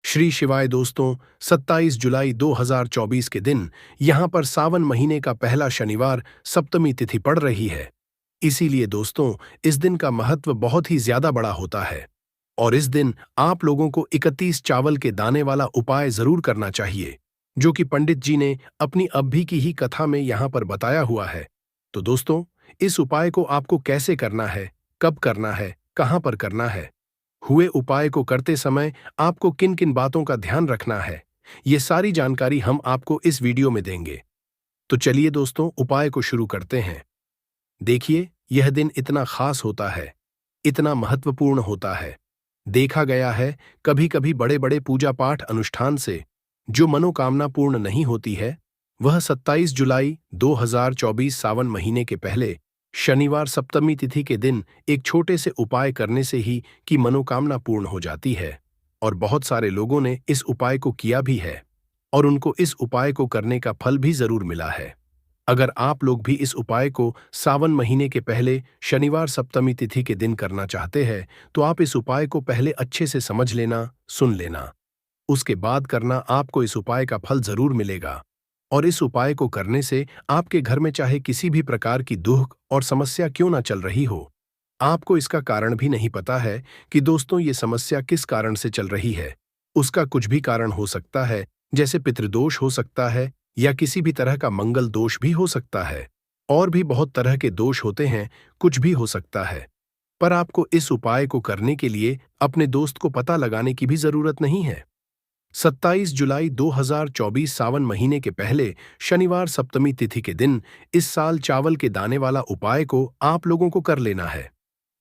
श्री शिवाय दोस्तों, 27 जुलाई 2024 के दिन यहाँ पर सावन महीने का पहला शनिवार सप्तमी तिथि पड़ रही है। इसीलिए दोस्तों, इस दिन का महत्व बहुत ही ज्यादा बड़ा होता है और इस दिन आप लोगों को 31 चावल के दाने वाला उपाय जरूर करना चाहिए, जो कि पंडित जी ने अपनी अभी की ही कथा में यहाँ पर बताया हुआ है। तो दोस्तों, इस उपाय को आपको कैसे करना है, कब करना है, कहाँ पर करना है, हुए उपाय को करते समय आपको किन किन बातों का ध्यान रखना है, ये सारी जानकारी हम आपको इस वीडियो में देंगे। तो चलिए दोस्तों, उपाय को शुरू करते हैं। देखिए, यह दिन इतना खास होता है, इतना महत्वपूर्ण होता है। देखा गया है, कभी कभी बड़े बड़े पूजा पाठ अनुष्ठान से जो मनोकामना पूर्ण नहीं होती है, वह 27 जुलाई 2024 सावन महीने के पहले शनिवार सप्तमी तिथि के दिन एक छोटे से उपाय करने से ही की मनोकामना पूर्ण हो जाती है। और बहुत सारे लोगों ने इस उपाय को किया भी है और उनको इस उपाय को करने का फल भी जरूर मिला है। अगर आप लोग भी इस उपाय को सावन महीने के पहले शनिवार सप्तमी तिथि के दिन करना चाहते हैं, तो आप इस उपाय को पहले अच्छे से समझ लेना, सुन लेना। उसके बाद करना, आपको इस उपाय का फल जरूर मिलेगा। और इस उपाय को करने से आपके घर में चाहे किसी भी प्रकार की दुख और समस्या क्यों ना चल रही हो, आपको इसका कारण भी नहीं पता है कि दोस्तों ये समस्या किस कारण से चल रही है। उसका कुछ भी कारण हो सकता है, जैसे पितृदोष हो सकता है या किसी भी तरह का मंगल दोष भी हो सकता है, और भी बहुत तरह के दोष होते हैं, कुछ भी हो सकता है। पर आपको इस उपाय को करने के लिए अपने दोस्त को पता लगाने की भी जरूरत नहीं है। 27 जुलाई 2024 सावन महीने के पहले शनिवार सप्तमी तिथि के दिन इस साल चावल के दाने वाला उपाय को आप लोगों को कर लेना है।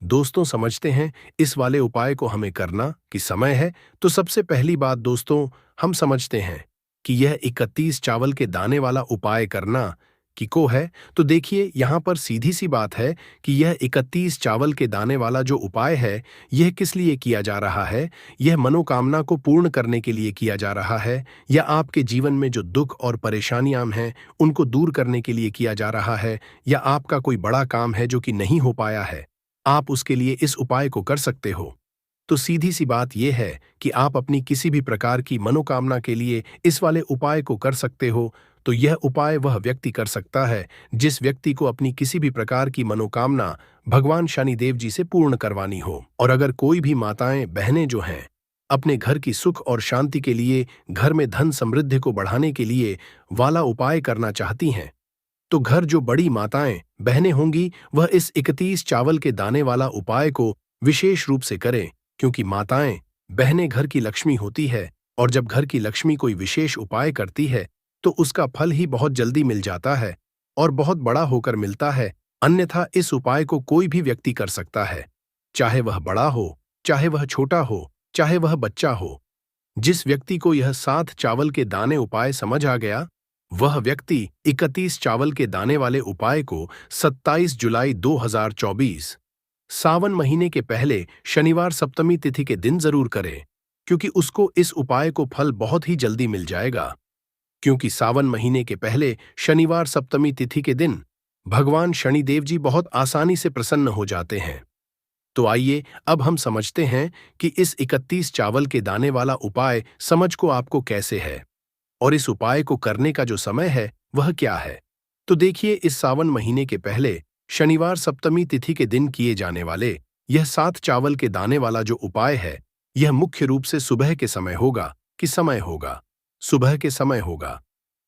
दोस्तों, समझते हैं इस वाले उपाय को हमें करना कि समय है। तो सबसे पहली बात दोस्तों, हम समझते हैं कि यह 31 चावल के दाने वाला उपाय करना कि को है। तो देखिए, यहाँ पर सीधी सी बात है कि यह 31 चावल के दाने वाला जो उपाय है, यह किस लिए किया जा रहा है। यह मनोकामना को पूर्ण करने के लिए किया जा रहा है, या आपके जीवन में जो दुख और परेशानियां हैं उनको दूर करने के लिए किया जा रहा है, या आपका कोई बड़ा काम है जो कि नहीं हो पाया है, आप उसके लिए इस उपाय को कर सकते हो। तो सीधी सी बात यह है कि आप अपनी किसी भी प्रकार की मनोकामना के लिए इस वाले उपाय को कर सकते हो। तो यह उपाय वह व्यक्ति कर सकता है जिस व्यक्ति को अपनी किसी भी प्रकार की मनोकामना भगवान शनिदेव जी से पूर्ण करवानी हो। और अगर कोई भी माताएं बहनें जो हैं अपने घर की सुख और शांति के लिए, घर में धन समृद्धि को बढ़ाने के लिए वाला उपाय करना चाहती हैं, तो घर जो बड़ी माताएं बहनें होंगी वह इस 31 चावल के दाने वाला उपाय को विशेष रूप से करें, क्योंकि माताएं बहनें घर की लक्ष्मी होती है और जब घर की लक्ष्मी कोई विशेष उपाय करती है तो उसका फल ही बहुत जल्दी मिल जाता है और बहुत बड़ा होकर मिलता है। अन्यथा इस उपाय को कोई भी व्यक्ति कर सकता है, चाहे वह बड़ा हो, चाहे वह छोटा हो, चाहे वह बच्चा हो। जिस व्यक्ति को यह 7 चावल के दाने उपाय समझ आ गया, वह व्यक्ति 31 चावल के दाने वाले उपाय को 27 जुलाई 2024 सावन महीने के पहले शनिवार सप्तमी तिथि के दिन जरूर करे, क्योंकि उसको इस उपाय को फल बहुत ही जल्दी मिल जाएगा। क्योंकि सावन महीने के पहले शनिवार सप्तमी तिथि के दिन भगवान शनिदेव जी बहुत आसानी से प्रसन्न हो जाते हैं। तो आइए अब हम समझते हैं कि इस 31 चावल के दाने वाला उपाय समझ को आपको कैसे है और इस उपाय को करने का जो समय है वह क्या है। तो देखिए, इस सावन महीने के पहले शनिवार सप्तमी तिथि के दिन किए जाने वाले यह 7 चावल के दाने वाला जो उपाय है, यह मुख्य रूप से सुबह के समय होगा। कि समय होगा, सुबह के समय होगा।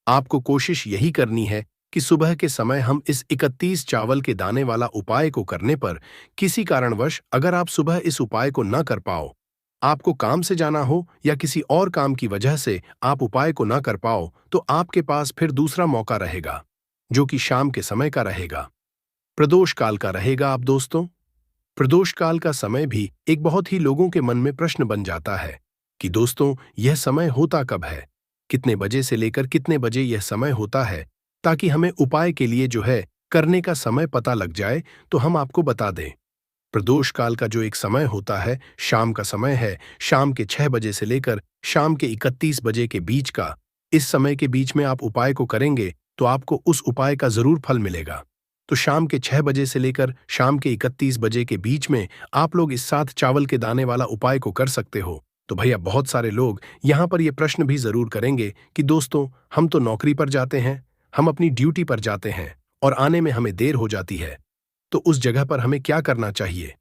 आपको कोशिश यही करनी है कि सुबह के समय हम इस 31 चावल के दाने वाला उपाय को करने पर किसी कारणवश अगर आप सुबह इस उपाय को न कर पाओ, आपको काम से जाना हो या किसी और काम की वजह से आप उपाय को न कर पाओ, तो आपके पास फिर दूसरा मौका रहेगा, जो कि शाम के समय का रहेगा, प्रदोष काल का रहेगा। आप दोस्तों, प्रदोष काल का समय भी एक बहुत ही लोगों के मन में प्रश्न बन जाता है कि दोस्तों यह समय होता कब है, कितने बजे से लेकर कितने बजे यह समय होता है, ताकि हमें उपाय के लिए जो है करने का समय पता लग जाए तो हम आपको बता दें। प्रदोष काल का जो एक समय होता है, शाम का समय है, शाम के 6 बजे से लेकर शाम के 31 बजे के बीच का। इस समय के बीच में आप उपाय को करेंगे तो आपको उस उपाय का जरूर फल मिलेगा। तो शाम के 6 बजे से लेकर शाम के 31 बजे के बीच में आप लोग इस 7 चावल के दाने वाला उपाय को कर सकते हो। तो भैया बहुत सारे लोग यहाँ पर ये प्रश्न भी जरूर करेंगे कि दोस्तों, हम तो नौकरी पर जाते हैं, हम अपनी ड्यूटी पर जाते हैं और आने में हमें देर हो जाती है, तो उस जगह पर हमें क्या करना चाहिए?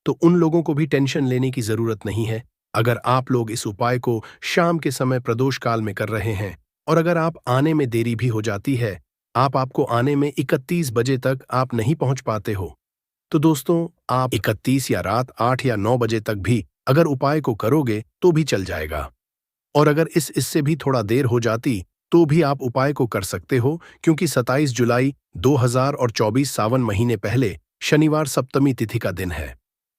तो उन लोगों को भी टेंशन लेने की जरूरत नहीं है। अगर आप लोग इस उपाय को शाम के समय प्रदोष काल में कर रहे हैं और अगर आप आने में देरी भी हो जाती है, आपको आने में 31 बजे तक आप नहीं पहुंच पाते हो, तो दोस्तों आप 31 या रात 8 या 9 बजे तक भी अगर उपाय को करोगे तो भी चल जाएगा। और अगर इससे भी थोड़ा देर हो जाती तो भी आप उपाय को कर सकते हो, क्योंकि 27 जुलाई 2024 सावन महीने पहले शनिवार सप्तमी तिथि का दिन है।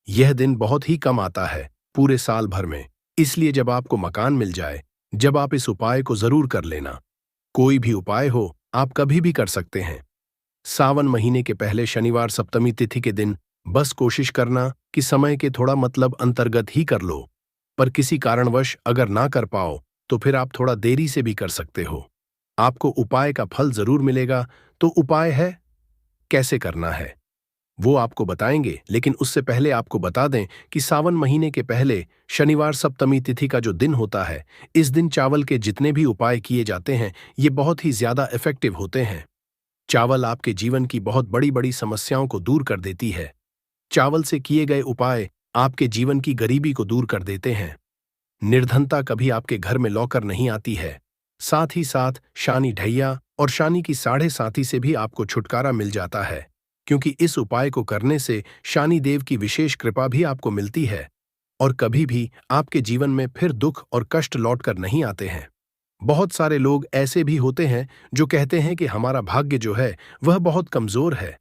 यह दिन बहुत ही कम आता है पूरे साल भर में, इसलिए जब आपको मकान मिल जाए, जब आप इस उपाय को जरूर कर लेना। कोई भी उपाय हो, आप कभी भी कर सकते हैं। सावन महीने के पहले शनिवार सप्तमी तिथि के दिन बस कोशिश करना कि समय के थोड़ा मतलब अंतर्गत ही कर लो, पर किसी कारणवश अगर ना कर पाओ तो फिर आप थोड़ा देरी से भी कर सकते हो। आपको उपाय का फल जरूर मिलेगा। तो उपाय है, कैसे करना है वो आपको बताएंगे, लेकिन उससे पहले आपको बता दें कि सावन महीने के पहले शनिवार सप्तमी तिथि का जो दिन होता है, इस दिन चावल के जितने भी उपाय किए जाते हैं ये बहुत ही ज्यादा इफेक्टिव होते हैं। चावल आपके जीवन की बहुत बड़ी बड़ी समस्याओं को दूर कर देती है। चावल से किए गए उपाय आपके जीवन की गरीबी को दूर कर देते हैं। निर्धनता कभी आपके घर में लौकर नहीं आती है। साथ ही साथ शानी ढैया और शानी की साढ़े साथी से भी आपको छुटकारा मिल जाता है, क्योंकि इस उपाय को करने से शानी देव की विशेष कृपा भी आपको मिलती है और कभी भी आपके जीवन में फिर दुख और कष्ट लौटकर नहीं आते हैं। बहुत सारे लोग ऐसे भी होते हैं जो कहते हैं कि हमारा भाग्य जो है वह बहुत कमजोर है,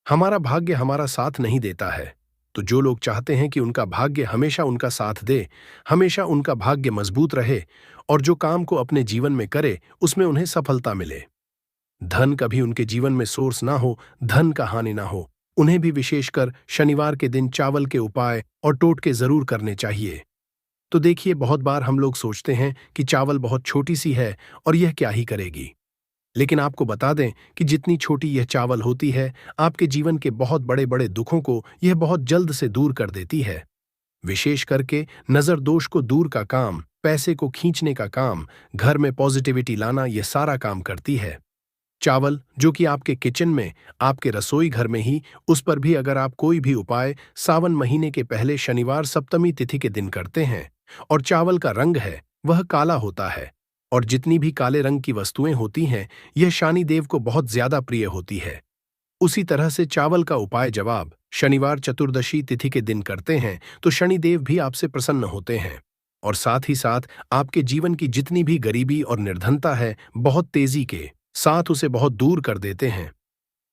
हमारा भाग्य हमारा साथ नहीं देता है। तो जो लोग चाहते हैं कि उनका भाग्य हमेशा उनका साथ दे, हमेशा उनका भाग्य मजबूत रहे और जो काम को अपने जीवन में करे उसमें उन्हें सफलता मिले, धन कभी उनके जीवन में सोर्स ना हो, धन का हानि ना हो, उन्हें भी विशेषकर शनिवार के दिन चावल के उपाय और टोटके जरूर करने चाहिए। तो देखिए, बहुत बार हम लोग सोचते हैं कि चावल बहुत छोटी सी है और यह क्या ही करेगी, लेकिन आपको बता दें कि जितनी छोटी यह चावल होती है, आपके जीवन के बहुत बड़े बड़े दुखों को यह बहुत जल्द से दूर कर देती है। विशेष करके नजर दोष को दूर का काम, पैसे को खींचने का काम, घर में पॉजिटिविटी लाना, यह सारा काम करती है। चावल जो कि आपके किचन में, आपके रसोई घर में ही, उस पर भी अगर आप कोई भी उपाय सावन महीने के पहले शनिवार सप्तमी तिथि के दिन करते हैं और चावल का रंग है वह काला होता है और जितनी भी काले रंग की वस्तुएं होती हैं यह शानी देव को बहुत ज्यादा प्रिय होती है। उसी तरह से चावल का उपाय जब आप शनिवार चतुर्दशी तिथि के दिन करते हैं तो शनिदेव भी आपसे प्रसन्न होते हैं और साथ ही साथ आपके जीवन की जितनी भी गरीबी और निर्धनता है बहुत तेजी के साथ उसे बहुत दूर कर देते हैं।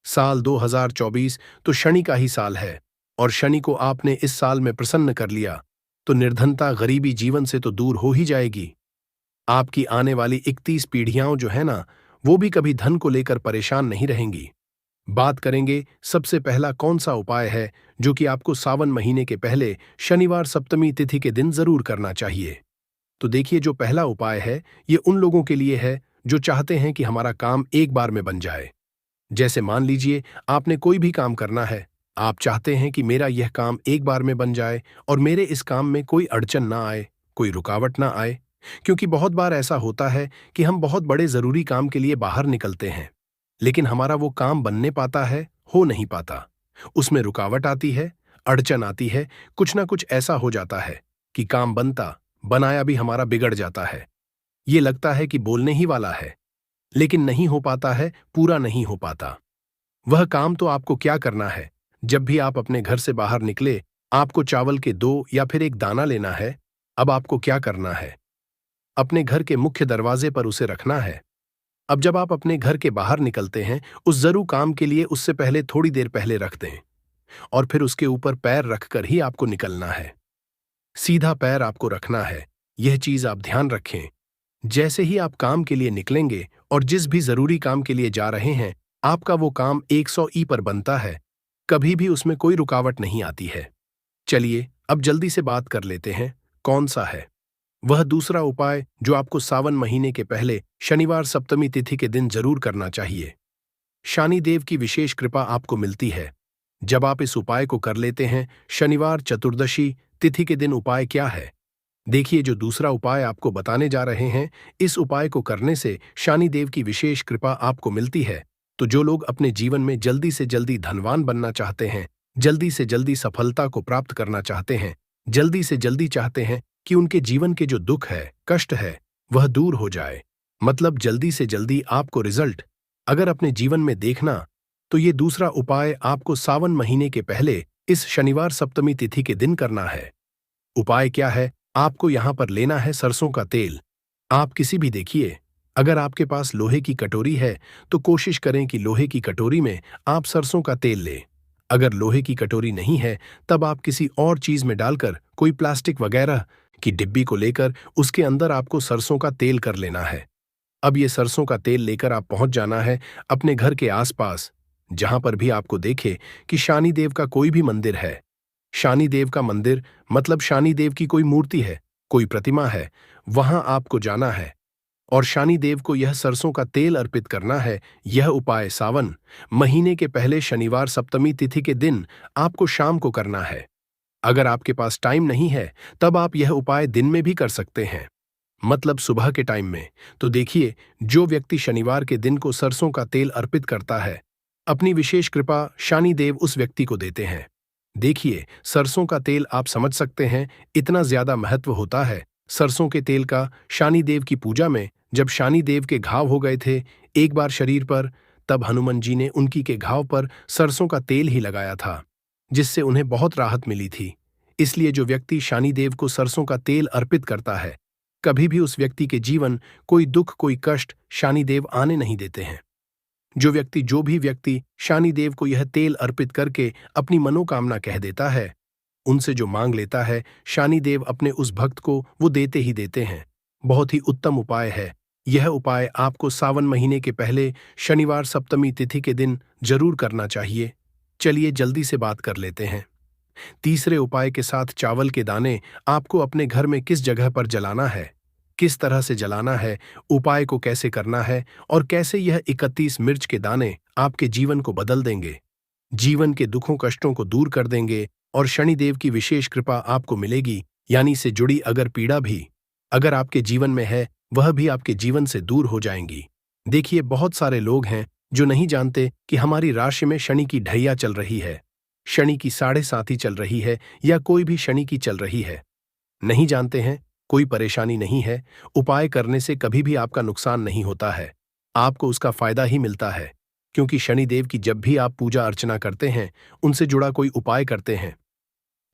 साल 2024 तो शनि का ही साल है और शनि को आपने इस साल में प्रसन्न कर लिया तो निर्धनता गरीबी जीवन से तो दूर हो ही जाएगी। आपकी आने वाली 31 पीढ़ियां जो है ना, वो भी कभी धन को लेकर परेशान नहीं रहेंगी। बात करेंगे सबसे पहला कौन सा उपाय है जो कि आपको सावन महीने के पहले शनिवार सप्तमी तिथि के दिन जरूर करना चाहिए। तो देखिए, जो पहला उपाय है ये उन लोगों के लिए है जो चाहते हैं कि हमारा काम एक बार में बन जाए। जैसे मान लीजिए आपने कोई भी काम करना है, आप चाहते हैं कि मेरा यह काम एक बार में बन जाए और मेरे इस काम में कोई अड़चन ना आए, कोई रुकावट ना आए, क्योंकि बहुत बार ऐसा होता है कि हम बहुत बड़े जरूरी काम के लिए बाहर निकलते हैं, लेकिन हमारा वो काम बनने पाता है, हो नहीं पाता, उसमें रुकावट आती है, अड़चन आती है, कुछ ना कुछ ऐसा हो जाता है कि काम बनता बनाया भी हमारा बिगड़ जाता है। ये लगता है कि बोलने ही वाला है, लेकिन नहीं हो पाता है, पूरा नहीं हो पाता। वह काम तो आपको क्या करना है, जब भी आप अपने घर से बाहर निकले, आपको चावल के 2 या फिर 1 दाना लेना है। अब आपको क्या करना है, अपने घर के मुख्य दरवाजे पर उसे रखना है। अब जब आप अपने घर के बाहर निकलते हैं, उस जरूर काम के लिए उससे पहले थोड़ी देर पहले रख दें और फिर उसके ऊपर पैर रखकर ही आपको निकलना है। सीधा पैर आपको रखना है, यह चीज आप ध्यान रखें। जैसे ही आप काम के लिए निकलेंगे और जिस भी जरूरी काम के लिए जा रहे हैं, आपका वो काम 100 ई पर बनता है, कभी भी उसमें कोई रुकावट नहीं आती है। चलिए अब जल्दी से बात कर लेते हैं कौन सा है वह दूसरा उपाय जो आपको सावन महीने के पहले शनिवार सप्तमी तिथि के दिन जरूर करना चाहिए। शानी देव की विशेष कृपा आपको मिलती है जब आप इस उपाय को कर लेते हैं। शनिवार चतुर्दशी तिथि के दिन उपाय क्या है? देखिए, जो दूसरा उपाय आपको बताने जा रहे हैं, इस उपाय को करने से शनिदेव की विशेष कृपा आपको मिलती है। तो जो लोग अपने जीवन में जल्दी से जल्दी धनवान बनना चाहते हैं, जल्दी से जल्दी सफलता को प्राप्त करना चाहते हैं, जल्दी से जल्दी चाहते हैं कि उनके जीवन के जो दुख है, कष्ट है, वह दूर हो जाए, मतलब जल्दी से जल्दी आपको रिजल्ट अगर अपने जीवन में देखना, तो ये दूसरा उपाय आपको सावन महीने के पहले इस शनिवार सप्तमी तिथि के दिन करना है। उपाय क्या है? आपको यहां पर लेना है सरसों का तेल। आप किसी भी देखिए, अगर आपके पास लोहे की कटोरी है तो कोशिश करें कि लोहे की कटोरी में आप सरसों का तेल लें। अगर लोहे की कटोरी नहीं है, तब आप किसी और चीज में डालकर कोई प्लास्टिक वगैरह की डिब्बी को लेकर उसके अंदर आपको सरसों का तेल कर लेना है। अब ये सरसों का तेल लेकर आप पहुंच जाना है अपने घर के आसपास, जहां पर भी आपको देखे कि शनिदेव का कोई भी मंदिर है। शनिदेव का मंदिर मतलब शनिदेव की कोई मूर्ति है, कोई प्रतिमा है, वहां आपको जाना है और शनिदेव को यह सरसों का तेल अर्पित करना है। यह उपाय सावन महीने के पहले शनिवार सप्तमी तिथि के दिन आपको शाम को करना है। अगर आपके पास टाइम नहीं है, तब आप यह उपाय दिन में भी कर सकते हैं, मतलब सुबह के टाइम में। तो देखिए, जो व्यक्ति शनिवार के दिन को सरसों का तेल अर्पित करता है, अपनी विशेष कृपा शनिदेव उस व्यक्ति को देते हैं। देखिए, सरसों का तेल आप समझ सकते हैं, इतना ज्यादा महत्व होता है सरसों के तेल का। शनिदेव की पूजा में जब शनिदेव के घाव हो गए थे एक बार शरीर पर, तब हनुमान जी ने उनकी के घाव पर सरसों का तेल ही लगाया था, जिससे उन्हें बहुत राहत मिली थी। इसलिए जो व्यक्ति शनिदेव को सरसों का तेल अर्पित करता है, कभी भी उस व्यक्ति के जीवन कोई दुख कोई कष्ट शनिदेव आने नहीं देते हैं। जो भी व्यक्ति शनिदेव को यह तेल अर्पित करके अपनी मनोकामना कह देता है, उनसे जो मांग लेता है, शनिदेव अपने उस भक्त को वो देते ही देते हैं। बहुत ही उत्तम उपाय है। यह उपाय आपको सावन महीने के पहले शनिवार सप्तमी तिथि के दिन जरूर करना चाहिए। चलिए जल्दी से बात कर लेते हैं। तीसरे उपाय के साथ चावल के दाने आपको अपने घर में किस जगह पर जलाना है, किस तरह से जलाना है, उपाय को कैसे करना है और कैसे यह 31 मिर्च के दाने आपके जीवन को बदल देंगे, जीवन के दुखों कष्टों को दूर कर देंगे और शनिदेव की विशेष कृपा आपको मिलेगी। यानी से जुड़ी अगर पीड़ा भी अगर आपके जीवन में है, वह भी आपके जीवन से दूर हो जाएंगी। देखिए, बहुत सारे लोग हैं जो नहीं जानते कि हमारी राशि में शनि की ढैया चल रही है, शनि की 7.5 चल रही है या कोई भी शनि की चल रही है। नहीं जानते हैं, कोई परेशानी नहीं है। उपाय करने से कभी भी आपका नुकसान नहीं होता है, आपको उसका फायदा ही मिलता है। क्योंकि शनिदेव की जब भी आप पूजा अर्चना करते हैं, उनसे जुड़ा कोई उपाय करते हैं,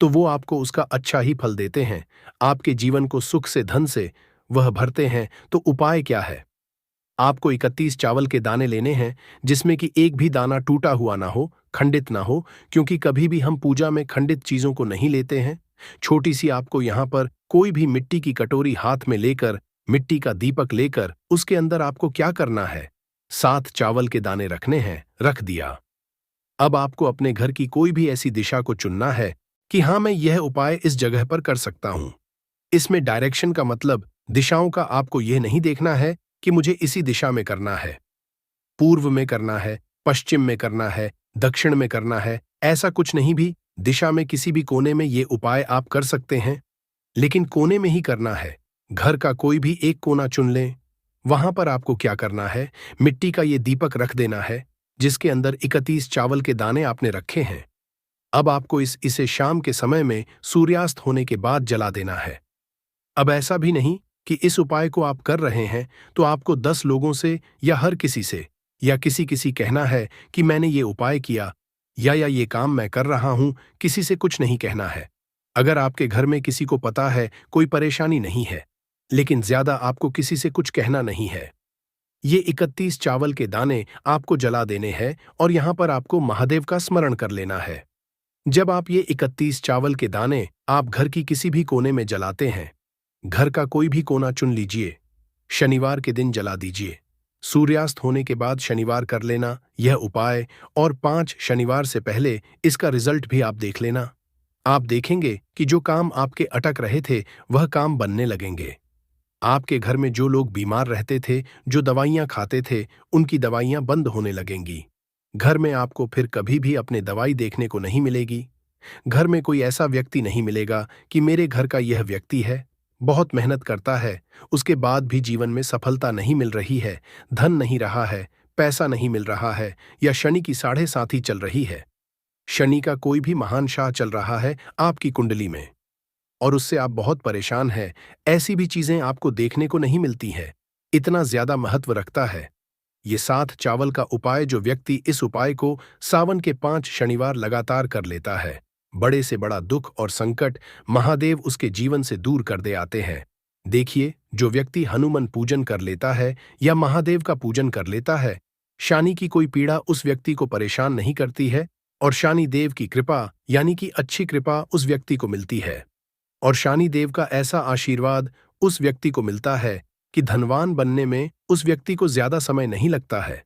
तो वो आपको उसका अच्छा ही फल देते हैं, आपके जीवन को सुख से धन से वह भरते हैं। तो उपाय क्या है? आपको 31 चावल के दाने लेने हैं, जिसमें कि एक भी दाना टूटा हुआ ना हो, खंडित ना हो, क्योंकि कभी भी हम पूजा में खंडित चीजों को नहीं लेते हैं। छोटी सी आपको यहाँ पर कोई भी मिट्टी की कटोरी हाथ में लेकर, मिट्टी का दीपक लेकर उसके अंदर आपको क्या करना है, 7 चावल के दाने रखने हैं, रख दिया। अब आपको अपने घर की कोई भी ऐसी दिशा को चुनना है कि हाँ, मैं यह उपाय इस जगह पर कर सकता हूं। इसमें डायरेक्शन का मतलब दिशाओं का आपको यह नहीं देखना है कि मुझे इसी दिशा में करना है, पूर्व में करना है, पश्चिम में करना है, दक्षिण में करना है, ऐसा कुछ नहीं। भी दिशा में किसी भी कोने में ये उपाय आप कर सकते हैं, लेकिन कोने में ही करना है। घर का कोई भी एक कोना चुन लें। वहां पर आपको क्या करना है, मिट्टी का ये दीपक रख देना है, जिसके अंदर 31 चावल के दाने आपने रखे हैं। अब आपको इसे शाम के समय में सूर्यास्त होने के बाद जला देना है। अब ऐसा भी नहीं कि इस उपाय को आप कर रहे हैं तो आपको 10 लोगों से या हर किसी से या किसी कहना है कि मैंने ये उपाय किया या ये काम मैं कर रहा हूं। किसी से कुछ नहीं कहना है। अगर आपके घर में किसी को पता है, कोई परेशानी नहीं है, लेकिन ज्यादा आपको किसी से कुछ कहना नहीं है। ये 31 चावल के दाने आपको जला देने हैं और यहां पर आपको महादेव का स्मरण कर लेना है। जब आप ये 31 चावल के दाने आप घर की किसी भी कोने में जलाते हैं, घर का कोई भी कोना चुन लीजिए, शनिवार के दिन जला दीजिए। सूर्यास्त होने के बाद शनिवार कर लेना यह उपाय, और 5 शनिवार से पहले इसका रिजल्ट भी आप देख लेना। आप देखेंगे कि जो काम आपके अटक रहे थे वह काम बनने लगेंगे। आपके घर में जो लोग बीमार रहते थे, जो दवाइयां खाते थे, उनकी दवाइयां बंद होने लगेंगी। घर में आपको फिर कभी भी अपने दवाई देखने को नहीं मिलेगी। घर में कोई ऐसा व्यक्ति नहीं मिलेगा कि मेरे घर का यह व्यक्ति है, बहुत मेहनत करता है, उसके बाद भी जीवन में सफलता नहीं मिल रही है, धन नहीं रहा है, पैसा नहीं मिल रहा है, या शनि की 7.5 चल रही है। शनि का कोई भी महान शाह चल रहा है आपकी कुंडली में और उससे आप बहुत परेशान हैं। ऐसी भी चीजें आपको देखने को नहीं मिलती हैं। इतना ज्यादा महत्व रखता है ये 7 चावल का उपाय। जो व्यक्ति इस उपाय को सावन के 5 शनिवार लगातार कर लेता है, बड़े से बड़ा दुख और संकट महादेव उसके जीवन से दूर कर दे आते हैं। देखिए, जो व्यक्ति हनुमान पूजन कर लेता है या महादेव का पूजन कर लेता है, शनि की कोई पीड़ा उस व्यक्ति को परेशान नहीं करती है और शनि देव की कृपा यानी कि अच्छी कृपा उस व्यक्ति को मिलती है और शनि देव का ऐसा आशीर्वाद उस व्यक्ति को मिलता है कि धनवान बनने में उस व्यक्ति को ज्यादा समय नहीं लगता है।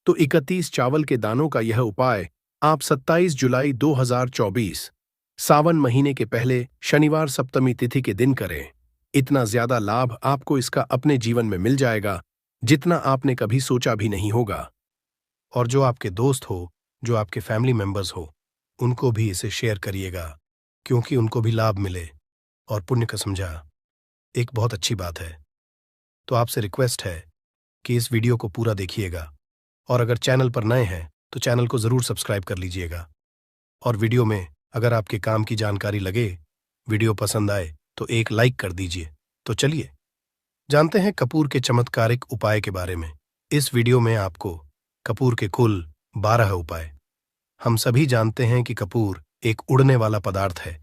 तो 31 चावल के दानों का यह उपाय आप 27 जुलाई 2024 सावन महीने के पहले शनिवार सप्तमी तिथि के दिन करें। इतना ज्यादा लाभ आपको इसका अपने जीवन में मिल जाएगा जितना आपने कभी सोचा भी नहीं होगा। और जो आपके दोस्त हो, जो आपके फैमिली मेंबर्स हो, उनको भी इसे शेयर करिएगा क्योंकि उनको भी लाभ मिले और पुण्य का समझा एक बहुत अच्छी बात है। तो आपसे रिक्वेस्ट है कि इस वीडियो को पूरा देखिएगा और अगर चैनल पर नए हैं तो चैनल को ज़रूर सब्सक्राइब कर लीजिएगा और वीडियो में अगर आपके काम की जानकारी लगे, वीडियो पसंद आए तो एक लाइक कर दीजिए। तो चलिए जानते हैं कपूर के चमत्कारिक उपाय के बारे में। इस वीडियो में आपको कपूर के कुल 12 उपाय। हम सभी जानते हैं कि कपूर एक उड़ने वाला पदार्थ है।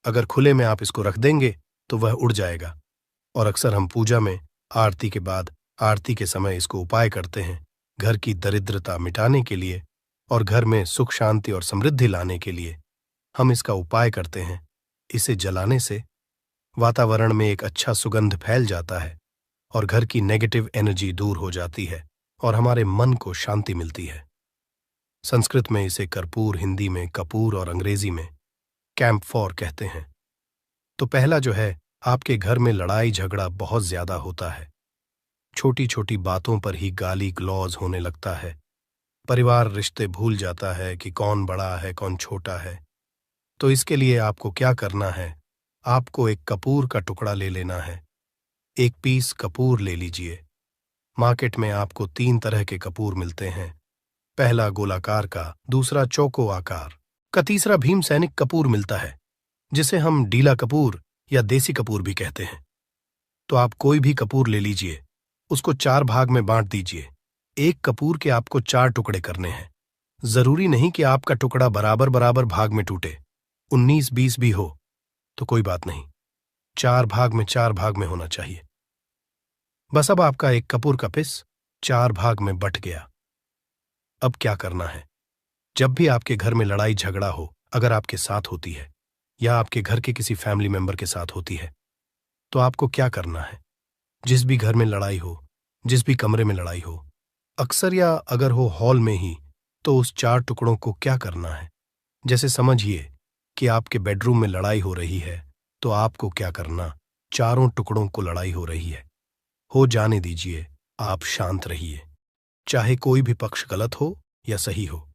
अगर खुले में आप इसको रख देंगे तो वह उड़ जाएगा और अक्सर हम पूजा में आरती के बाद आरती के समय इसको उपाय करते हैं, घर की दरिद्रता मिटाने के लिए और घर में सुख शांति और समृद्धि लाने के लिए हम इसका उपाय करते हैं। इसे जलाने से वातावरण में एक अच्छा सुगंध फैल जाता है और घर की नेगेटिव एनर्जी दूर हो जाती है और हमारे मन को शांति मिलती है। संस्कृत में इसे कर्पूर, हिंदी में कपूर और अंग्रेजी में कैम्फोर कहते हैं। तो पहला जो है, आपके घर में लड़ाई झगड़ा बहुत ज्यादा होता है। छोटी छोटी बातों पर ही गाली गलौज होने लगता है। परिवार रिश्ते भूल जाता है कि कौन बड़ा है कौन छोटा है। तो इसके लिए आपको क्या करना है, आपको एक कपूर का टुकड़ा ले लेना है। 1 पीस कपूर ले लीजिए। मार्केट में आपको 3 तरह के कपूर मिलते हैं। पहला गोलाकार का, दूसरा चौको आकार का, तीसरा भीम सैनिक कपूर मिलता है जिसे हम डीला कपूर या देसी कपूर भी कहते हैं। तो आप कोई भी कपूर ले लीजिए, उसको 4 भाग में बांट दीजिए। एक कपूर के आपको 4 टुकड़े करने हैं। जरूरी नहीं कि आपका टुकड़ा बराबर बराबर भाग में टूटे, 19-20 भी हो तो कोई बात नहीं, 4 भाग में 4 भाग में होना चाहिए। बस अब आपका एक कपूर का पिस 4 भाग में बट गया। अब क्या करना है, जब भी आपके घर में लड़ाई झगड़ा हो, अगर आपके साथ होती है या आपके घर के किसी फैमिली मेंबर के साथ होती है, तो आपको क्या करना है। जिस भी घर में लड़ाई हो, जिस भी कमरे में लड़ाई हो, अक्सर या अगर हो हॉल में ही, तो उस 4 टुकड़ों को क्या करना है। जैसे समझिए कि आपके बेडरूम में लड़ाई हो रही है, तो आपको क्या करना, चारों टुकड़ों को लड़ाई हो रही है, हो जाने दीजिए, आप शांत रहिए। चाहे कोई भी पक्ष गलत हो या सही हो,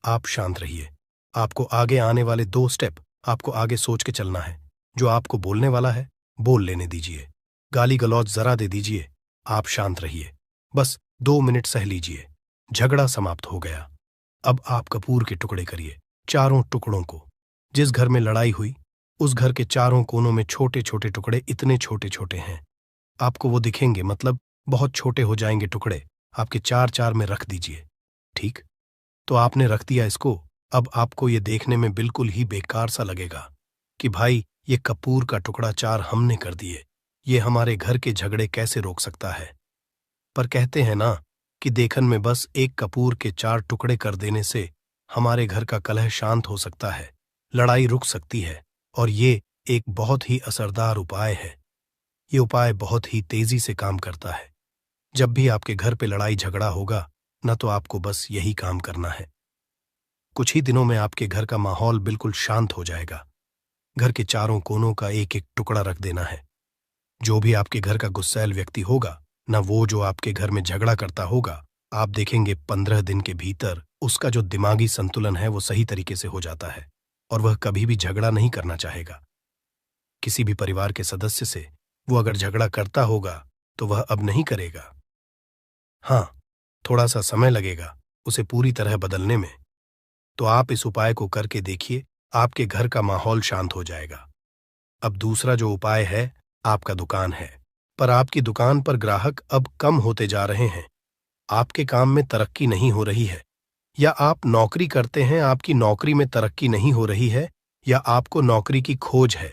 आप शांत रहिए। आपको आगे आने वाले 2 स्टेप आपको आगे सोच के चलना है। जो आपको बोलने वाला है बोल लेने दीजिए, गाली गलौज जरा दे दीजिए, आप शांत रहिए। बस 2 मिनट सह लीजिए, झगड़ा समाप्त हो गया। अब आप कपूर के टुकड़े करिए, चारों टुकड़ों को। जिस घर में लड़ाई हुई उस घर के चारों कोनों में छोटे छोटे टुकड़े, इतने छोटे छोटे हैं आपको वो दिखेंगे, मतलब बहुत छोटे हो जाएंगे टुकड़े, आपके 4-4 में रख दीजिए। ठीक, तो आपने रख दिया इसको। अब आपको ये देखने में बिल्कुल ही बेकार सा लगेगा कि भाई ये कपूर का टुकड़ा 4 हमने कर दिए, ये हमारे घर के झगड़े कैसे रोक सकता है। पर कहते हैं ना कि देखन में बस एक कपूर के 4 टुकड़े कर देने से हमारे घर का कलह शांत हो सकता है, लड़ाई रुक सकती है। और ये एक बहुत ही असरदार उपाय है। ये उपाय बहुत ही तेजी से काम करता है। जब भी आपके घर पे लड़ाई झगड़ा होगा ना, तो आपको बस यही काम करना है। कुछ ही दिनों में आपके घर का माहौल बिल्कुल शांत हो जाएगा। घर के चारों कोनों का एक एक टुकड़ा रख देना है। जो भी आपके घर का गुस्सैल व्यक्ति होगा ना, वो जो आपके घर में झगड़ा करता होगा, आप देखेंगे 15 दिन के भीतर उसका जो दिमागी संतुलन है वो सही तरीके से हो जाता है और वह कभी भी झगड़ा नहीं करना चाहेगा। किसी भी परिवार के सदस्य से वो अगर झगड़ा करता होगा तो वह अब नहीं करेगा। हाँ, थोड़ा सा समय लगेगा उसे पूरी तरह बदलने में। तो आप इस उपाय को करके देखिए, आपके घर का माहौल शांत हो जाएगा। अब दूसरा जो उपाय है, आपका दुकान है। पर आपकी दुकान पर ग्राहक अब कम होते जा रहे हैं। आपके काम में तरक्की नहीं हो रही है, या आप नौकरी करते हैं, आपकी नौकरी में तरक्की नहीं हो रही है, या आपको नौकरी की खोज है।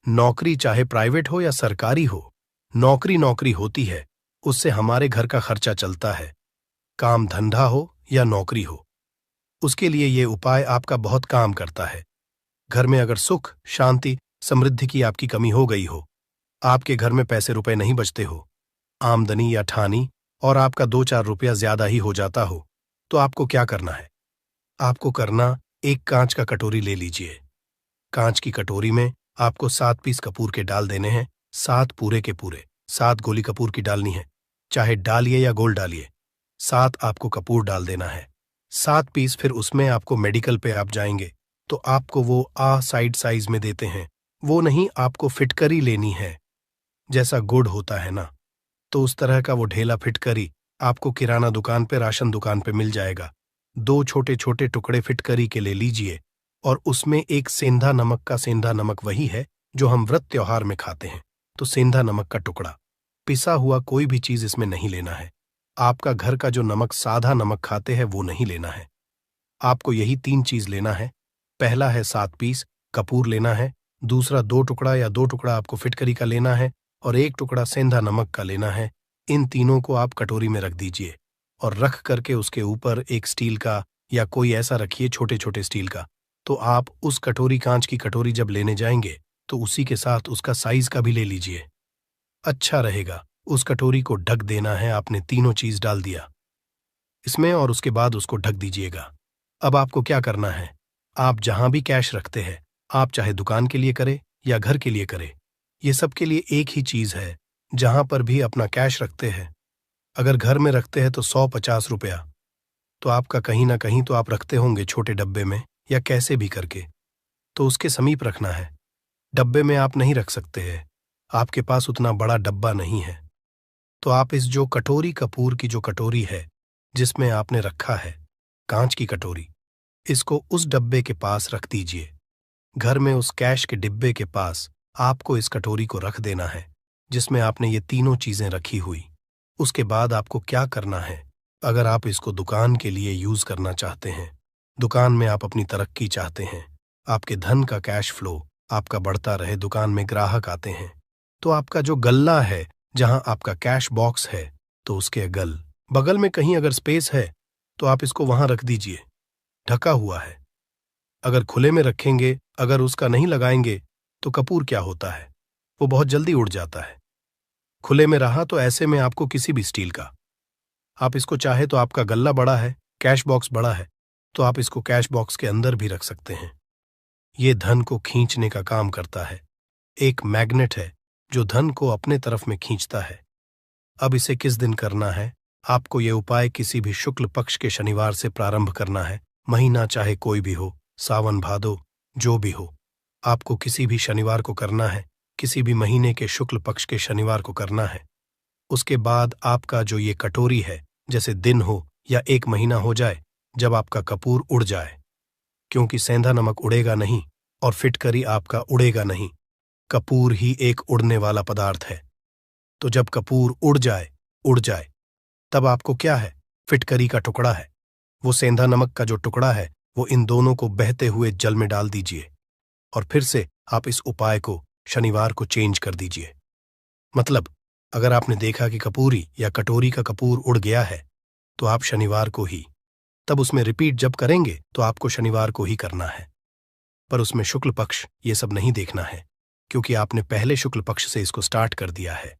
नौकरी चाहे प्राइवेट हो या सरकारी हो, नौकरी नौकरी होती है, उससे हमारे घर का खर्चा चलता है। काम धंधा हो या नौकरी हो, उसके लिए ये उपाय आपका बहुत काम करता है। घर में अगर सुख, शांति, समृद्धि की आपकी कमी हो गई हो, आपके घर में पैसे रुपए नहीं बचते हो, आमदनी या ठानी और आपका 2-4 रुपया ज्यादा ही हो जाता हो, तो आपको क्या करना है? आपको करना, एक कांच का कटोरी ले लीजिए। कांच की कटोरी में आपको 7 पीस कपूर के डाल देने हैं, 7 पूरे के पूरे। 7 गोली कपूर की डालनी है, चाहे डालिए या गोल डालिए। 7 आपको कपूर डाल देना है, 7 पीस। फिर उसमें आपको मेडिकल पे आप जाएंगे तो आपको वो साइड साइज में देते हैं, वो नहीं, आपको फिटकरी लेनी है। जैसा गुड़ होता है ना, तो उस तरह का वो ढेला फिटकरी आपको किराना दुकान पे, राशन दुकान पे मिल जाएगा। 2 छोटे छोटे टुकड़े फिटकरी के ले लीजिए, और उसमें एक सेंधा नमक का, सेंधा नमक वही है जो हम व्रत त्योहार में खाते हैं, तो सेंधा नमक का टुकड़ा। पिसा हुआ कोई भी चीज इसमें नहीं लेना है। आपका घर का जो नमक, सादा नमक खाते हैं, वो नहीं लेना है। आपको यही 3 चीज लेना है। पहला है 7 पीस कपूर लेना है, दूसरा 2 टुकड़ा या 2 टुकड़ा आपको फिटकरी का लेना है, और 1 टुकड़ा सेंधा नमक का लेना है। इन तीनों को आप कटोरी में रख दीजिए, और रख करके उसके ऊपर एक स्टील का या कोई ऐसा रखिए, छोटे छोटे स्टील का। तो आप उस कटोरी, कांच की कटोरी जब लेने जाएंगे तो उसी के साथ उसका साइज का भी ले लीजिए, अच्छा रहेगा। उस कटोरी को ढक देना है, आपने तीनों चीज डाल दिया इसमें, और उसके बाद उसको ढक दीजिएगा। अब आपको क्या करना है, आप जहां भी कैश रखते हैं, आप चाहे दुकान के लिए करें या घर के लिए करें, ये सब के लिए एक ही चीज है। जहां पर भी अपना कैश रखते हैं, अगर घर में रखते हैं तो 100-50 रुपया, तो आपका कहीं ना कहीं तो आप रखते होंगे छोटे डब्बे में या कैसे भी करके, तो उसके समीप रखना है। डब्बे में आप नहीं रख सकते हैं, आपके पास उतना बड़ा डब्बा नहीं है। तो आप इस जो कटोरी, कपूर की जो कटोरी है जिसमें आपने रखा है, कांच की कटोरी, इसको उस डब्बे के पास रख दीजिए। घर में उस कैश के डिब्बे के पास आपको इस कटोरी को रख देना है जिसमें आपने ये तीनों चीजें रखी हुई। उसके बाद आपको क्या करना है, अगर आप इसको दुकान के लिए यूज करना चाहते हैं, दुकान में आप अपनी तरक्की चाहते हैं, आपके धन का कैश फ्लो आपका बढ़ता रहे, दुकान में ग्राहक आते हैं, तो आपका जो गल्ला है, जहां आपका कैश बॉक्स है, तो उसके बगल में कहीं अगर स्पेस है तो आप इसको वहां रख दीजिए, ढका हुआ है। अगर खुले में रखेंगे, अगर उसका नहीं लगाएंगे, तो कपूर क्या होता है, वो बहुत जल्दी उड़ जाता है। खुले में रहा तो ऐसे में आपको किसी भी स्टील का, आप इसको चाहे तो, आपका गल्ला बड़ा है, कैश बॉक्स बड़ा है, तो आप इसको कैश बॉक्स के अंदर भी रख सकते हैं। ये धन को खींचने का काम करता है, एक मैग्नेट है जो धन को अपने तरफ में खींचता है। अब इसे किस दिन करना है, आपको ये उपाय किसी भी शुक्ल पक्ष के शनिवार से प्रारंभ करना है। महीना चाहे कोई भी हो, सावन भादो जो भी हो, आपको किसी भी शनिवार को करना है, किसी भी महीने के शुक्ल पक्ष के शनिवार को करना है। उसके बाद आपका जो ये कटोरी है, जैसे दिन हो या 1 महीना हो जाए, जब आपका कपूर उड़ जाए, क्योंकि सेंधा नमक उड़ेगा नहीं और फिटकरी आपका उड़ेगा नहीं, कपूर ही एक उड़ने वाला पदार्थ है। तो जब कपूर उड़ जाए, तब आपको क्या है, फिटकरी का टुकड़ा है, वो सेंधा नमक का जो टुकड़ा है, वो इन दोनों को बहते हुए जल में डाल दीजिए, और फिर से आप इस उपाय को शनिवार को चेंज कर दीजिए। मतलब अगर आपने देखा कि कपूरी या कटोरी का कपूर उड़ गया है, तो आप शनिवार को ही, तब उसमें रिपीट जब करेंगे तो आपको शनिवार को ही करना है। पर उसमें शुक्ल पक्ष ये सब नहीं देखना है, क्योंकि आपने पहले शुक्ल पक्ष से इसको स्टार्ट कर दिया है।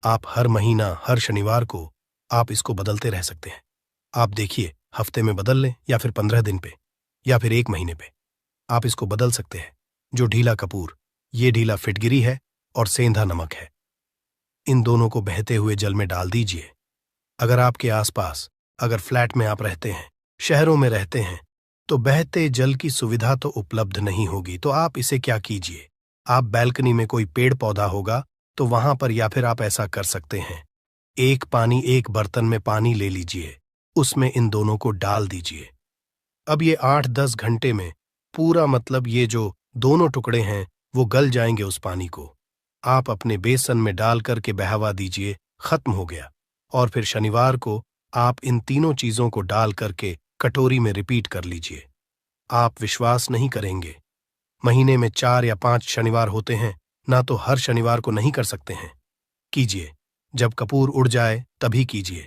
आप हर महीना, हर शनिवार को आप इसको बदलते रह सकते हैं। आप देखिए, हफ्ते में बदल लें या फिर 15 दिन पे या फिर 1 महीने पे, आप इसको बदल सकते हैं। जो ढीला कपूर, ये ढीला फिटगिरी है और सेंधा नमक है, इन दोनों को बहते हुए जल में डाल दीजिए। अगर आपके आसपास, अगर फ्लैट में आप रहते हैं, शहरों में रहते हैं, तो बहते जल की सुविधा तो उपलब्ध नहीं होगी, तो आप इसे क्या कीजिए, आप बैल्कनी में कोई पेड़ पौधा होगा, तो वहां पर या फिर आप ऐसा कर सकते हैं, एक बर्तन में पानी ले लीजिए, उसमें इन दोनों को डाल दीजिए। अब ये 8-10 घंटे में पूरा मतलब ये जो दोनों टुकड़े हैं वो गल जाएंगे उस पानी को। आप अपने बेसन में डाल करके बहावा दीजिए, खत्म हो गया। और फिर शनिवार को आप इन तीनों चीजों को डाल करके कटोरी में रिपीट कर लीजिए। आप विश्वास नहीं करेंगे, महीने में 4 या 5 शनिवार होते हैं, ना तो हर शनिवार को नहीं कर सकते हैं। कीजिए, जब कपूर उड़ जाए तभी कीजिए।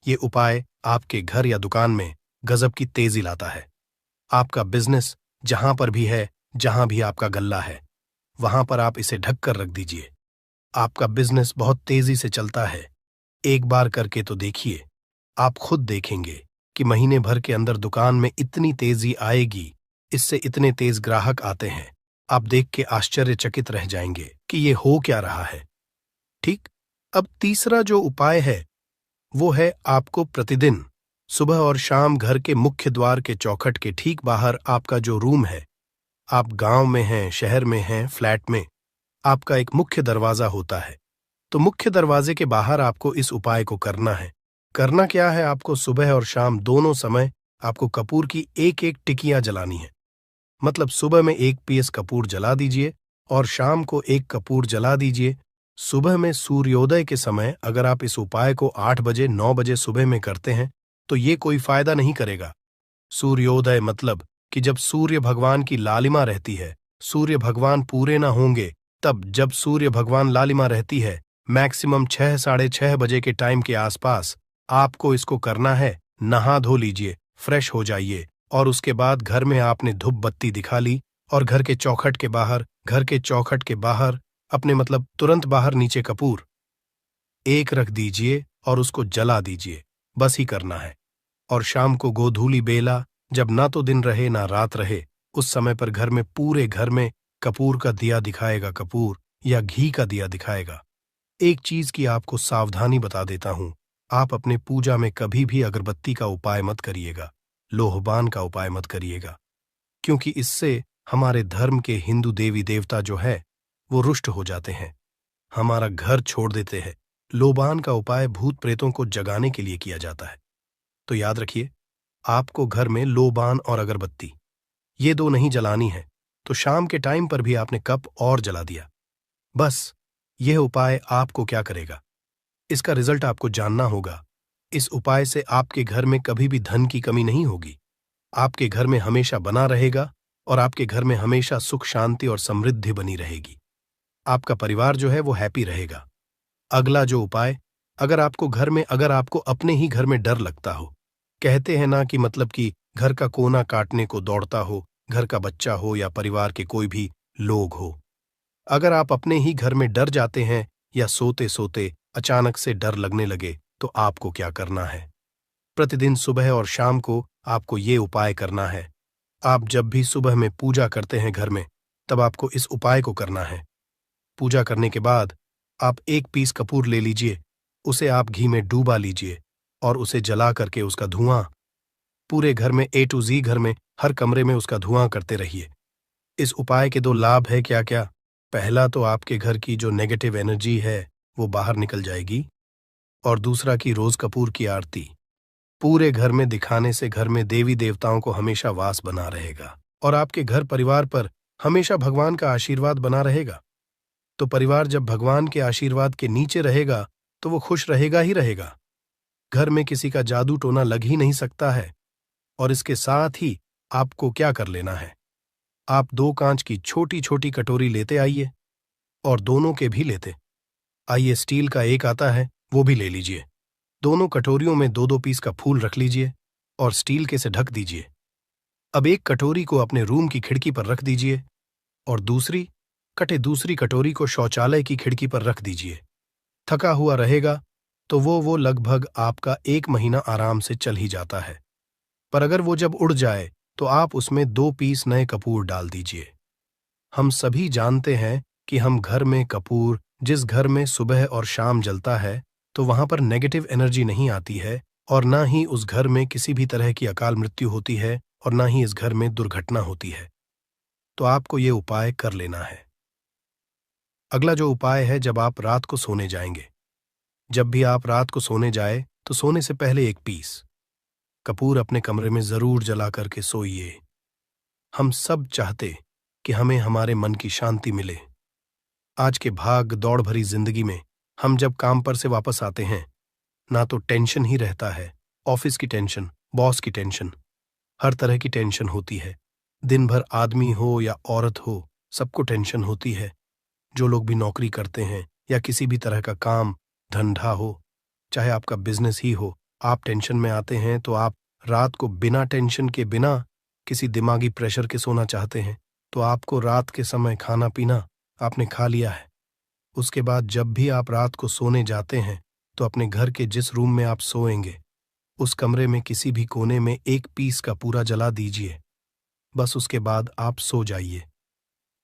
ये उपाय आपके घर या दुकान में गजब की तेजी लाता है। आपका बिजनेस जहां पर भी है, जहां भी आपका गल्ला है, वहां पर आप इसे ढक कर रख दीजिए। आपका बिजनेस बहुत तेजी से चलता है। एक बार करके तो देखिए, आप खुद देखेंगे कि महीने भर के अंदर दुकान में इतनी तेजी आएगी, इससे इतने तेज ग्राहक आते हैं, आप देख के आश्चर्यचकित रह जाएंगे कि ये हो क्या रहा है। ठीक। अब तीसरा जो उपाय है वो है आपको प्रतिदिन सुबह और शाम घर के मुख्य द्वार के चौखट के ठीक बाहर आपका जो रूम है, आप गांव में हैं, शहर में हैं, फ्लैट में, आपका एक मुख्य दरवाजा होता है। तो मुख्य दरवाजे के बाहर आपको इस उपाय को करना है। करना क्या है, आपको सुबह और शाम दोनों समय आपको कपूर की एक एक टिकियां जलानी है। मतलब सुबह में 1 पीस कपूर जला दीजिए और शाम को 1 कपूर जला दीजिए। सुबह में सूर्योदय के समय अगर आप इस उपाय को 8 बजे 9 बजे सुबह में करते हैं तो ये कोई फायदा नहीं करेगा। सूर्योदय मतलब कि जब सूर्य भगवान की लालिमा रहती है, सूर्य भगवान पूरे ना होंगे, तब जब सूर्य भगवान लालिमा रहती है, मैक्सिमम 6 साढ़े 6 बजे के टाइम के आसपास आपको इसको करना है। नहा धो लीजिए, फ्रेश हो जाइए और उसके बाद घर में आपने धूप बत्ती दिखा ली और घर के चौखट के बाहर अपने मतलब तुरंत बाहर नीचे कपूर एक रख दीजिए और उसको जला दीजिए। बस ही करना है। और शाम को गोधूली बेला, जब ना तो दिन रहे ना रात रहे, उस समय पर घर में पूरे घर में कपूर का दिया दिखाएगा, कपूर या घी का दिया दिखाएगा। एक चीज की आपको सावधानी बता देता हूं, आप अपने पूजा में कभी भी अगरबत्ती का उपाय मत करिएगा, लोहबान का उपाय मत करिएगा, क्योंकि इससे हमारे धर्म के हिंदू देवी देवता जो है वो रुष्ट हो जाते हैं, हमारा घर छोड़ देते हैं। लोबान का उपाय भूत प्रेतों को जगाने के लिए किया जाता है। तो याद रखिए, आपको घर में लोबान और अगरबत्ती ये 2 नहीं जलानी है, तो शाम के टाइम पर भी आपने कप और जला दिया। बस यह उपाय आपको क्या करेगा, इसका रिजल्ट आपको जानना होगा। इस उपाय से आपके घर में कभी भी धन की कमी नहीं होगी, आपके घर में हमेशा बना रहेगा और आपके घर में हमेशा सुख शांति और समृद्धि बनी रहेगी। आपका परिवार जो है वो हैप्पी रहेगा। अगला जो उपाय, अगर आपको अपने ही घर में डर लगता हो, कहते हैं ना कि मतलब कि घर का कोना काटने को दौड़ता हो, घर का बच्चा हो या परिवार के कोई भी लोग हो, अगर आप अपने ही घर में डर जाते हैं या सोते सोते अचानक से डर लगने लगे, तो आपको क्या करना है, प्रतिदिन सुबह और शाम को आपको ये उपाय करना है। आप जब भी सुबह में पूजा करते हैं घर में, तब आपको इस उपाय को करना है। पूजा करने के बाद आप 1 पीस कपूर ले लीजिए, उसे आप घी में डूबा लीजिए और उसे जला करके उसका धुआं पूरे घर में A to Z घर में हर कमरे में उसका धुआं करते रहिए। इस उपाय के 2 लाभ है क्या क्या। पहला तो आपके घर की जो नेगेटिव एनर्जी है वो बाहर निकल जाएगी, और दूसरा कि रोज कपूर की आरती पूरे घर में दिखाने से घर में देवी देवताओं को हमेशा वास बना रहेगा और आपके घर परिवार पर हमेशा भगवान का आशीर्वाद बना रहेगा। तो परिवार जब भगवान के आशीर्वाद के नीचे रहेगा तो वो खुश रहेगा ही रहेगा। घर में किसी का जादू टोना लग ही नहीं सकता है। और इसके साथ ही आपको क्या कर लेना है, आप 2 कांच की छोटी छोटी कटोरी लेते आइए और दोनों के भी लेते आइए। स्टील का एक आता है, वो भी ले लीजिए। दोनों कटोरियों में 2-2 पीस का फूल रख लीजिए और स्टील के से ढक दीजिए। अब एक कटोरी को अपने रूम की खिड़की पर रख दीजिए और दूसरी कटोरी को शौचालय की खिड़की पर रख दीजिए। थका हुआ रहेगा तो वो लगभग आपका 1 महीना आराम से चल ही जाता है। पर अगर वो जब उड़ जाए तो आप उसमें 2 पीस नए कपूर डाल दीजिए। हम सभी जानते हैं कि हम घर में कपूर जिस घर में सुबह और शाम जलता है तो वहां पर नेगेटिव एनर्जी नहीं आती है, और ना ही उस घर में किसी भी तरह की अकाल मृत्यु होती है, और ना ही इस घर में दुर्घटना होती है। तो आपको ये उपाय कर लेना है। अगला जो उपाय है, जब आप रात को सोने जाएंगे, जब भी आप रात को सोने जाए तो सोने से पहले एक पीस कपूर अपने कमरे में जरूर जला करके सोइए। हम सब चाहते कि हमें हमारे मन की शांति मिले। आज के भाग दौड़ भरी जिंदगी में हम जब काम पर से वापस आते हैं, ना तो टेंशन ही रहता है, ऑफिस की टेंशन, बॉस की टेंशन, हर तरह की टेंशन होती है। दिन भर आदमी हो या औरत हो, सबको टेंशन होती है। जो लोग भी नौकरी करते हैं या किसी भी तरह का काम धंधा हो, चाहे आपका बिजनेस ही हो, आप टेंशन में आते हैं तो आप रात को बिना टेंशन के, बिना किसी दिमागी प्रेशर के सोना चाहते हैं। तो आपको रात के समय खाना पीना आपने खा लिया है। उसके बाद जब भी आप रात को सोने जाते हैं तो अपने घर के जिस रूम में आप सोएंगे, उस कमरे में किसी भी कोने में एक पीस का पूरा जला दीजिए। बस उसके बाद आप सो जाइए।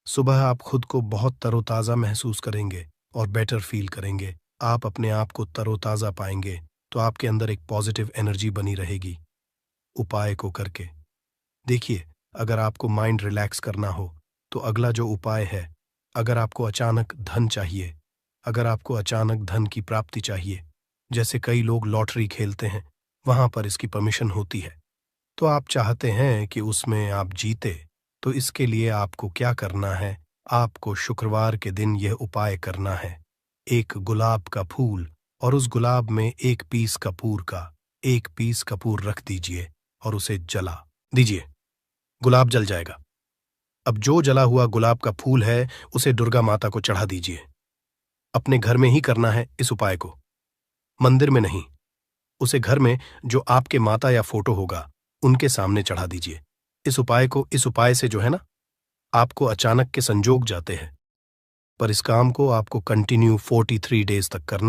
सुबह आप खुद को बहुत तरोताज़ा महसूस करेंगे और बेटर फील करेंगे। आप अपने आप को तरोताज़ा पाएंगे तो आपके अंदर एक पॉजिटिव एनर्जी बनी रहेगी। उपाय को करके देखिए, अगर आपको माइंड रिलैक्स करना हो तो अगला जो उपाय है, अगर आपको अचानक धन चाहिए, अगर आपको अचानक धन की प्राप्ति चाहिए, जैसे कई लोग लॉटरी खेलते हैं, वहां पर इसकी परमिशन होती है, तो आप चाहते हैं कि उसमें आप जीते, तो इसके लिए आपको क्या करना है? आपको शुक्रवार के दिन यह उपाय करना है। एक गुलाब का फूल और उस गुलाब में एक पीस कपूर रख दीजिए और उसे जला दीजिए। गुलाब जल जाएगा। अब जो जला हुआ गुलाब का फूल है, उसे दुर्गा माता को चढ़ा दीजिए। अपने घर में ही करना है इस उपाय को, मंदिर में नहीं। उसे घर में जो आपके माता या फोटो होगा, उनके सामने चढ़ा दीजिए। इस उपाय से जो है ना, आपको अचानक के संजोग जाते हैं, पर इस काम को आपको कंटिन्यू 43 डेज तक करना